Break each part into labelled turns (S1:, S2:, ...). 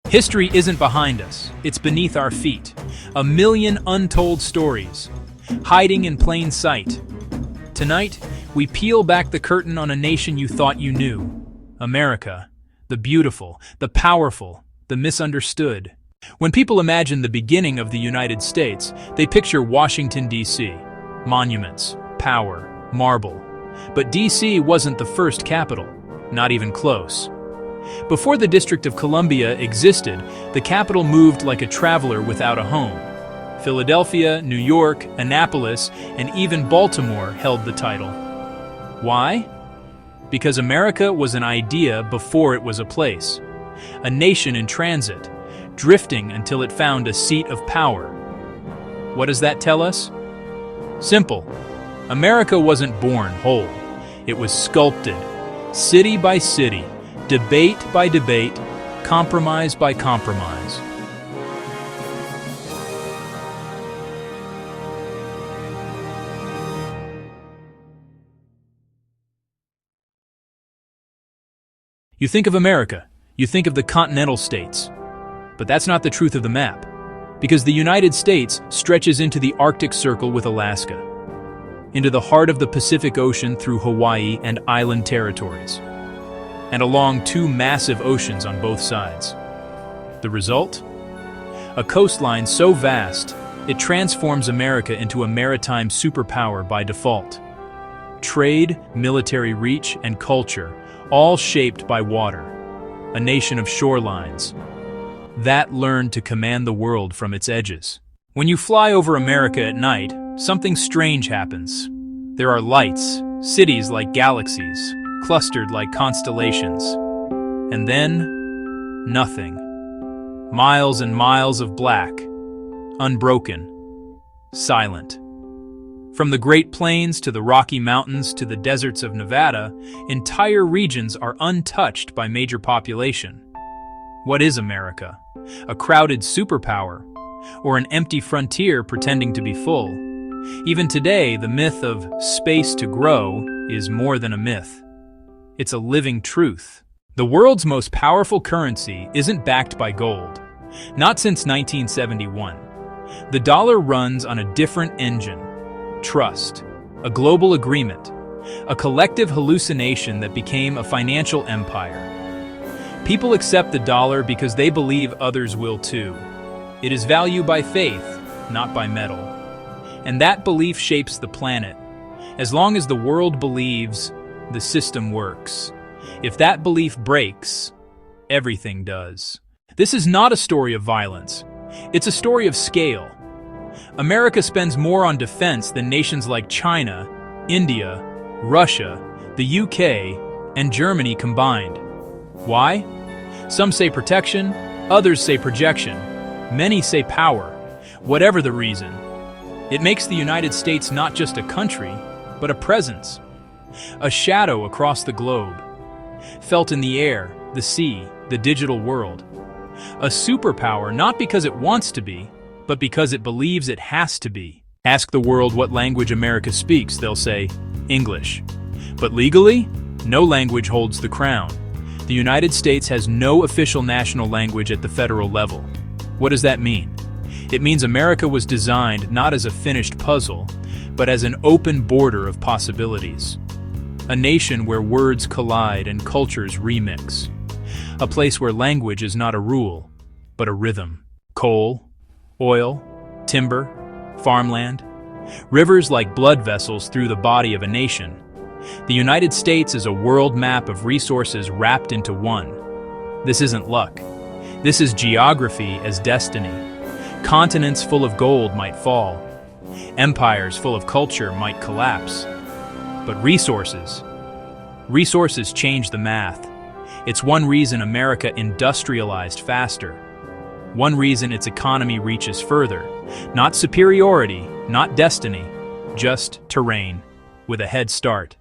S1: History isn't behind us, it's beneath our feet. A million untold stories, hiding in plain sight. Tonight, we peel back the curtain on a nation you thought you knew. America, the beautiful, the powerful, the misunderstood. When people imagine the beginning of the United States, they picture Washington, D.C. Monuments, power, marble. But D.C. wasn't the first capital, not even close. Before the District of Columbia existed, the capital moved like a traveler without a home. Philadelphia, New York, Annapolis, and even Baltimore held the title. Why? Because America was an idea before it was a place. A nation in transit, drifting until it found a seat of power. What does that tell us? Simple. America wasn't born whole. It was sculpted, city by city, debate by debate, compromise by compromise. You think of America, you think of the continental states. But that's not the truth of the map, because the United States stretches into the Arctic Circle with Alaska, into the heart of the Pacific Ocean through Hawaii and island territories, and along two massive oceans on both sides. The result? A coastline so vast, it transforms America into a maritime superpower by default. Trade, military reach, and culture, all shaped by water. A nation of shorelines that learned to command the world from its edges. When you fly over America at night, something strange happens. There are lights, cities like galaxies, clustered like constellations. And then, nothing. Miles and miles of black, unbroken, silent. From the Great Plains to the Rocky Mountains to the deserts of Nevada, entire regions are untouched by major population. What is America? A crowded superpower? Or an empty frontier pretending to be full? Even today, the myth of space to grow is more than a myth. It's a living truth. The world's most powerful currency isn't backed by gold. Not since 1971. The dollar runs on a different engine. Trust. A global agreement. A collective hallucination that became a financial empire. People accept the dollar because they believe others will too. It is valued by faith, not by metal. And that belief shapes the planet. As long as the world believes, the system works. If that belief breaks, everything does. This is not a story of violence. It's a story of scale. America spends more on defense than nations like China, India, Russia, the UK, and Germany combined. Why? Some say protection, others say projection, many say power. Whatever the reason, it makes the United States not just a country, but a presence. A shadow across the globe, felt in the air, the sea, the digital world. A superpower not because it wants to be, but because it believes it has to be. Ask the world what language America speaks, they'll say, English. But legally, no language holds the crown. The United States has no official national language at the federal level. What does that mean? It means America was designed not as a finished puzzle, but as an open border of possibilities. A nation where words collide and cultures remix. A place where language is not a rule, but a rhythm. Coal, oil, timber, farmland, rivers like blood vessels through the body of a nation. The United States is a world map of resources wrapped into one. This isn't luck. This is geography as destiny. Continents full of gold might fall. Empires full of culture might collapse. But resources change the math. It's one reason America industrialized faster. One reason its economy reaches further. Not superiority, not destiny, just terrain, with a head start.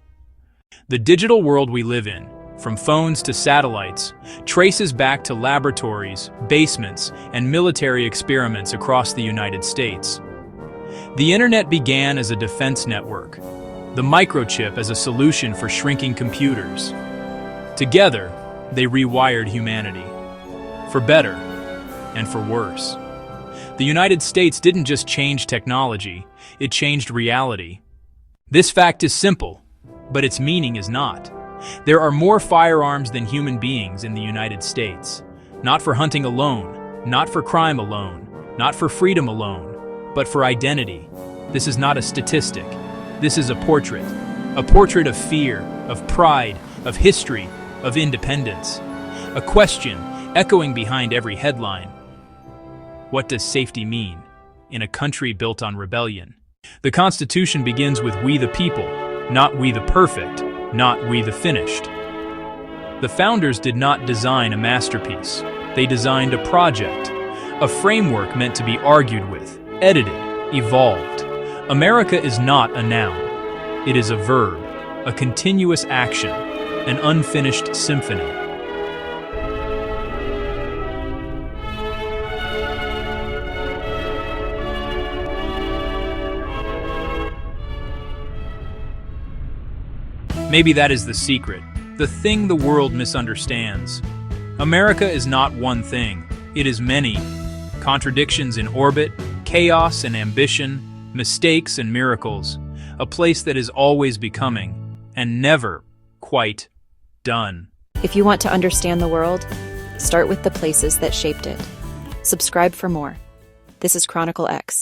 S1: The digital world we live in, from phones to satellites, traces back to laboratories, basements, and military experiments across the United States. The internet began as a defense network, the microchip as a solution for shrinking computers. Together, they rewired humanity. For better and for worse. The United States didn't just change technology, it changed reality. This fact is simple, but its meaning is not. There are more firearms than human beings in the United States. Not for hunting alone, not for crime alone, not for freedom alone, but for identity. This is not a statistic. This is a portrait of fear, of pride, of history, of independence. A question echoing behind every headline. What does safety mean in a country built on rebellion? The Constitution begins with we the people, not we the perfect, not we the finished. The founders did not design a masterpiece. They designed a project, a framework meant to be argued with, edited, evolved. America is not a noun. It is a verb, a continuous action, an unfinished symphony. Maybe that is the secret, the thing the world misunderstands. America is not one thing, it is many. Contradictions in orbit, chaos and ambition, mistakes and miracles. A place that is always becoming, and never quite done.
S2: If you want to understand the world, start with the places that shaped it. Subscribe for more. This is Chronicle X.